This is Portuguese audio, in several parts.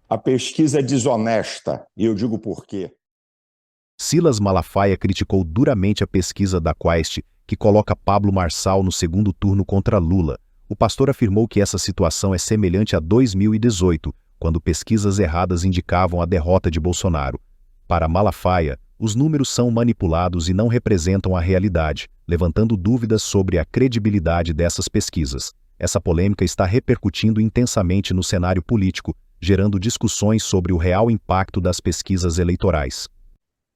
A pesquisa é desonesta, e eu digo por quê. Silas Malafaia criticou duramente a pesquisa da Quaest, que coloca Pablo Marçal no segundo turno contra Lula. O pastor afirmou que essa situação é semelhante a 2018, quando pesquisas erradas indicavam a derrota de Bolsonaro. Para Malafaia, os números são manipulados e não representam a realidade, levantando dúvidas sobre a credibilidade dessas pesquisas. Essa polêmica está repercutindo intensamente no cenário político, gerando discussões sobre o real impacto das pesquisas eleitorais.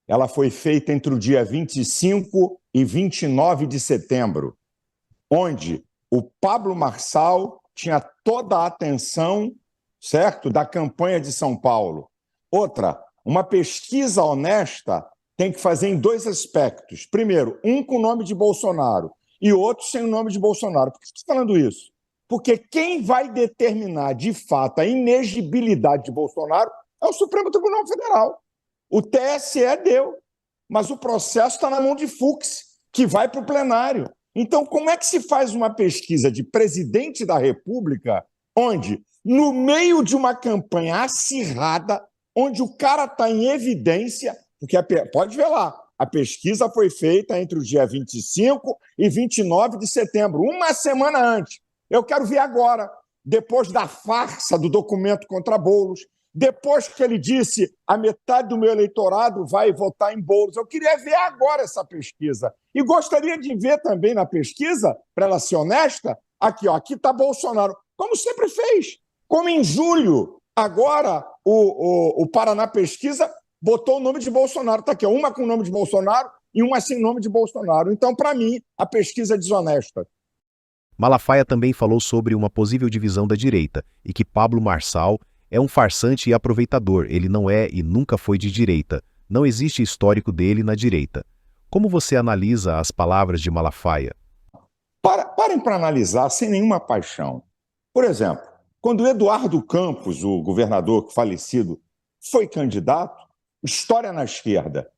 Ela foi feita entre o dia 25 e 29 de setembro, onde o Pablo Marçal tinha toda a atenção, certo, da campanha de São Paulo. Outra, uma pesquisa honesta tem que fazer em dois aspectos. Primeiro, um com o nome de Bolsonaro e outro sem o nome de Bolsonaro. Por que estou falando isso? Porque quem vai determinar, de fato, a inegibilidade de Bolsonaro é o Supremo Tribunal Federal. O TSE deu, mas o processo está na mão de Fux, que vai para o plenário. Então, como é que se faz uma pesquisa de presidente da República, onde, no meio de uma campanha acirrada, onde o cara está em evidência, porque pode ver lá, a pesquisa foi feita entre o dia 25 e 29 de setembro, uma semana antes. Eu quero ver agora, depois da farsa do documento contra Boulos, depois que ele disse a metade do meu eleitorado vai votar em Boulos. Eu queria ver agora essa pesquisa. E gostaria de ver também na pesquisa, para ela ser honesta, aqui está Bolsonaro, como sempre fez. Como em julho, agora o Paraná Pesquisa botou o nome de Bolsonaro. Está aqui, uma com o nome de Bolsonaro e uma sem nome de Bolsonaro. Então, para mim, a pesquisa é desonesta. Malafaia também falou sobre uma possível divisão da direita e que Pablo Marçal é um farsante e aproveitador. Ele não é e nunca foi de direita. Não existe histórico dele na direita. Como você analisa as palavras de Malafaia? Parem para analisar sem nenhuma paixão. Por exemplo, quando Eduardo Campos, o governador falecido, foi candidato, história na esquerda.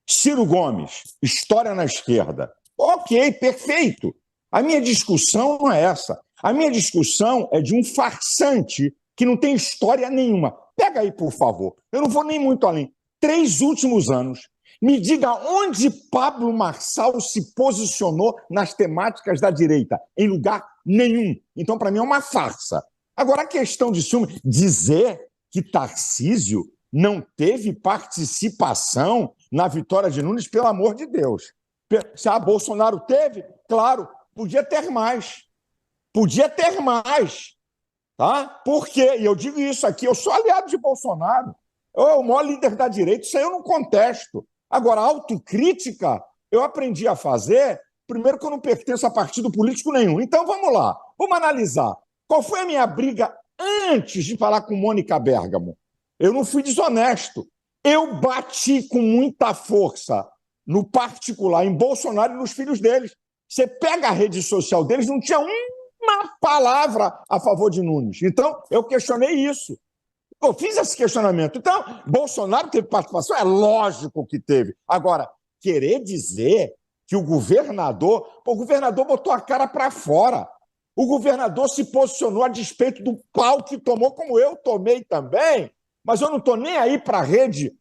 Ciro Gomes, história na esquerda. Ok, perfeito. A minha discussão não é essa. A minha discussão é de um farsante que não tem história nenhuma. Pega aí, por favor. Eu não vou nem muito além. 3 últimos anos. Me diga onde Pablo Marçal se posicionou nas temáticas da direita. Em lugar nenhum. Então, para mim, é uma farsa. Agora, a questão de ciúme, dizer que Tarcísio não teve participação na vitória de Nunes, pelo amor de Deus. Se Bolsonaro teve, claro, podia ter mais. Podia ter mais. Tá? Por quê? E eu digo isso aqui, eu sou aliado de Bolsonaro. Eu é o maior líder da direita, isso aí eu não contesto. Agora, autocrítica, eu aprendi a fazer, primeiro que eu não pertenço a partido político nenhum. Então, vamos lá, vamos analisar. Qual foi a minha briga antes de falar com Mônica Bergamo? Eu não fui desonesto. Eu bati com muita força no particular, em Bolsonaro e nos filhos deles. Você pega a rede social deles, não tinha uma palavra a favor de Nunes. Então, eu questionei isso. Eu fiz esse questionamento. Então, Bolsonaro teve participação? É lógico que teve. Agora, querer dizer que o governador botou a cara para fora. O governador se posicionou a despeito do pau que tomou, como eu tomei também, mas eu não estou nem aí para a rede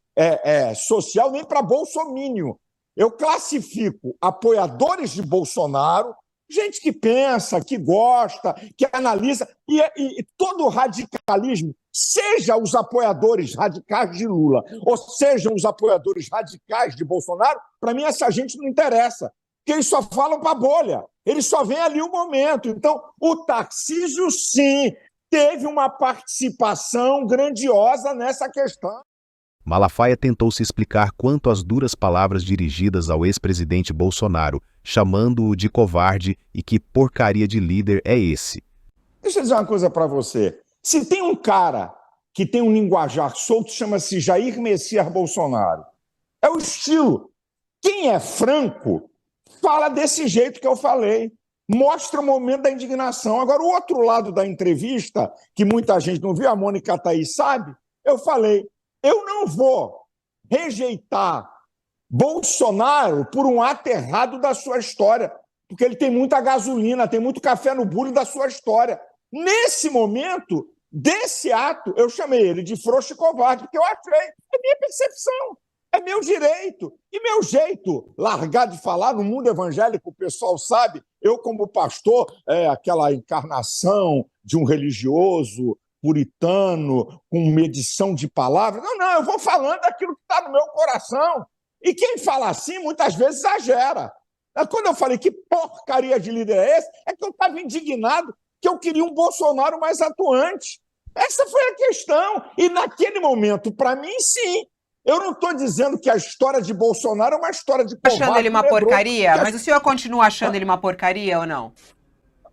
social, nem para bolsomínio. Eu classifico apoiadores de Bolsonaro, gente que pensa, que gosta, que analisa, e todo o radicalismo, seja os apoiadores radicais de Lula, ou sejam os apoiadores radicais de Bolsonaro, para mim essa gente não interessa, porque eles só falam para a bolha, eles só veem ali o momento. Então, o Tarcísio, sim, teve uma participação grandiosa nessa questão. Malafaia tentou se explicar quanto às duras palavras dirigidas ao ex-presidente Bolsonaro, chamando-o de covarde e que porcaria de líder é esse. Deixa eu dizer uma coisa para você. Se tem um cara que tem um linguajar solto, chama-se Jair Messias Bolsonaro. É o estilo. Quem é franco, fala desse jeito que eu falei. Mostra o momento da indignação. Agora, o outro lado da entrevista, que muita gente não viu, a Mônica tá aí, sabe? Eu falei, eu não vou rejeitar Bolsonaro por um ato errado da sua história, porque ele tem muita gasolina, tem muito café no bule da sua história. Nesse momento, Desse ato, eu chamei ele de frouxo e covarde, porque eu achei, é minha percepção, é meu direito. E meu jeito, largar de falar no mundo evangélico, o pessoal sabe, eu como pastor, aquela encarnação de um religioso puritano, com medição de palavras. Não, eu vou falando aquilo que está no meu coração. E quem fala assim, muitas vezes exagera. Quando eu falei que porcaria de líder é esse, é que eu estava indignado que eu queria um Bolsonaro mais atuante. Essa foi a questão. E naquele momento, para mim, sim. Eu não estou dizendo que a história de Bolsonaro é uma história de covarde. Achando ele uma porcaria? Mas o senhor continua achando ele uma porcaria ou não?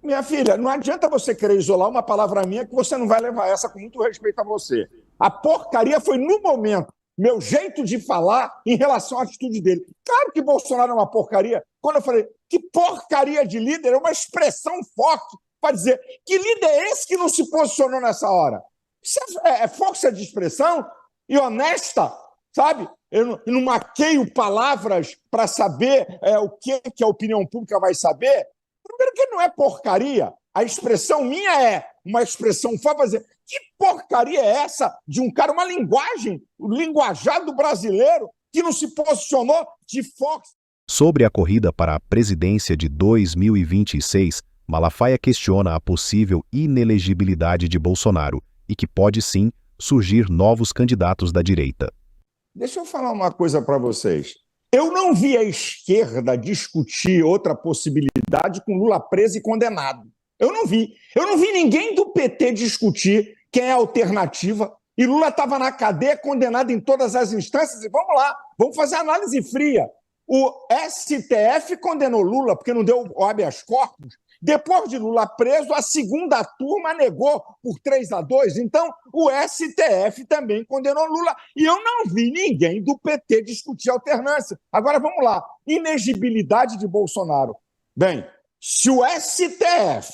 Minha filha, não adianta você querer isolar uma palavra minha que você não vai levar essa com muito respeito a você. A porcaria foi no momento, meu jeito de falar em relação à atitude dele. Claro que Bolsonaro é uma porcaria. Quando eu falei que porcaria de líder, é uma expressão forte para dizer que líder é esse que não se posicionou nessa hora. Isso é força de expressão e honesta, sabe? Eu não maqueio palavras para saber o que a opinião pública vai saber. Primeiro que não é porcaria. A expressão minha é uma expressão forte para dizer que porcaria é essa de um cara, uma linguagem, o linguajado brasileiro que não se posicionou de força. Sobre a corrida para a presidência de 2026, Malafaia questiona a possível inelegibilidade de Bolsonaro e que pode sim surgir novos candidatos da direita. Deixa eu falar uma coisa para vocês. Eu não vi a esquerda discutir outra possibilidade com Lula preso e condenado. Eu não vi. Eu não vi ninguém do PT discutir quem é a alternativa. E Lula estava na cadeia, condenado em todas as instâncias. E vamos lá, vamos fazer análise fria. O STF condenou Lula porque não deu o habeas corpus. Depois de Lula preso, a segunda turma negou por 3-2. Então, o STF também condenou Lula. E eu não vi ninguém do PT discutir alternância. Agora, vamos lá. Inegibilidade de Bolsonaro. Bem, se o STF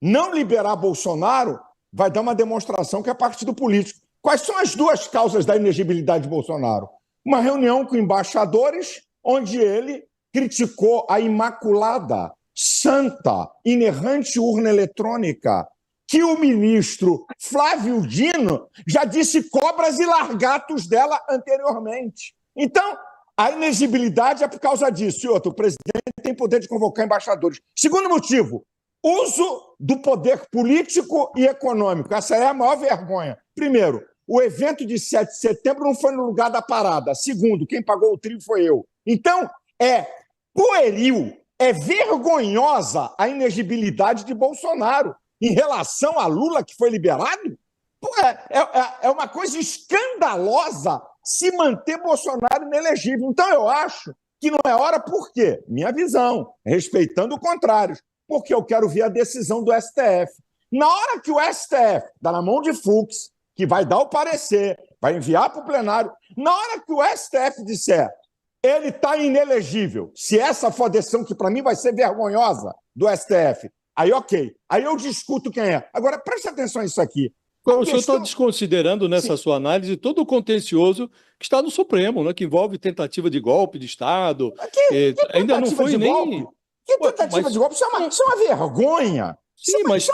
não liberar Bolsonaro, vai dar uma demonstração que é partido político. Quais são as duas causas da inegibilidade de Bolsonaro? Uma reunião com embaixadores, onde ele criticou a imaculada, santa, inerrante urna eletrônica, que o ministro Flávio Dino já disse cobras e largatos dela anteriormente. Então, a inegibilidade é por causa disso. E outro, o presidente tem poder de convocar embaixadores. Segundo motivo, uso do poder político e econômico. Essa é a maior vergonha. Primeiro, o evento de 7 de setembro não foi no lugar da parada. Segundo, quem pagou o trio foi eu. Então, é pueril, é vergonhosa a inegibilidade de Bolsonaro em relação a Lula, que foi liberado. É uma coisa escandalosa se manter Bolsonaro inelegível. Então, eu acho que não é hora, por quê? Minha visão, respeitando o contrário, porque eu quero ver a decisão do STF. Na hora que o STF dá na mão de Fux, que vai dar o parecer, vai enviar para o plenário, na hora que o STF disser ele está inelegível, se essa for a decisão que para mim vai ser vergonhosa do STF, aí ok, aí eu discuto quem é. Agora, preste atenção nisso aqui. O senhor está desconsiderando nessa sua análise todo o contencioso que está no Supremo, né, que envolve tentativa de golpe de Estado. Que ainda não foi nem... Golpe? Que tentativa de golpe? Isso é uma vergonha. Sim, mas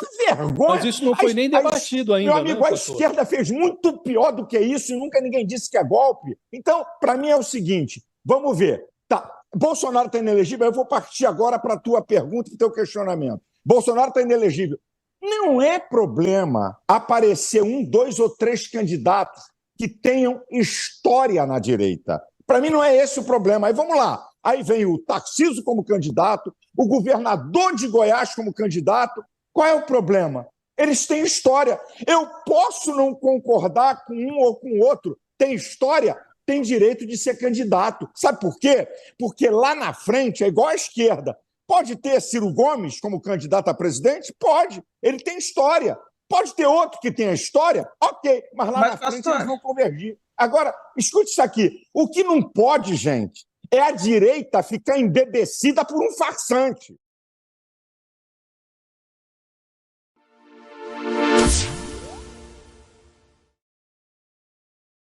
isso não foi nem debatido ainda. Meu amigo, né, a esquerda fez muito pior do que isso e nunca ninguém disse que é golpe. Então, para mim é o seguinte, vamos ver. Tá, Bolsonaro está inelegível, eu vou partir agora para a tua pergunta e teu questionamento. Bolsonaro está inelegível. Não é problema aparecer 1, 2 ou 3 candidatos que tenham história na direita. Para mim não é esse o problema. Aí vamos lá. Aí vem o Tarcísio como candidato, o governador de Goiás como candidato. Qual é o problema? Eles têm história. Eu posso não concordar com um ou com o outro. Tem história, tem direito de ser candidato. Sabe por quê? Porque lá na frente é igual à esquerda. Pode ter Ciro Gomes como candidato a presidente? Pode. Ele tem história. Pode ter outro que tenha história? Ok. Mas lá na frente eles vão convergir. Agora, escute isso aqui. O que não pode, gente, é a direita ficar embebecida por um farsante.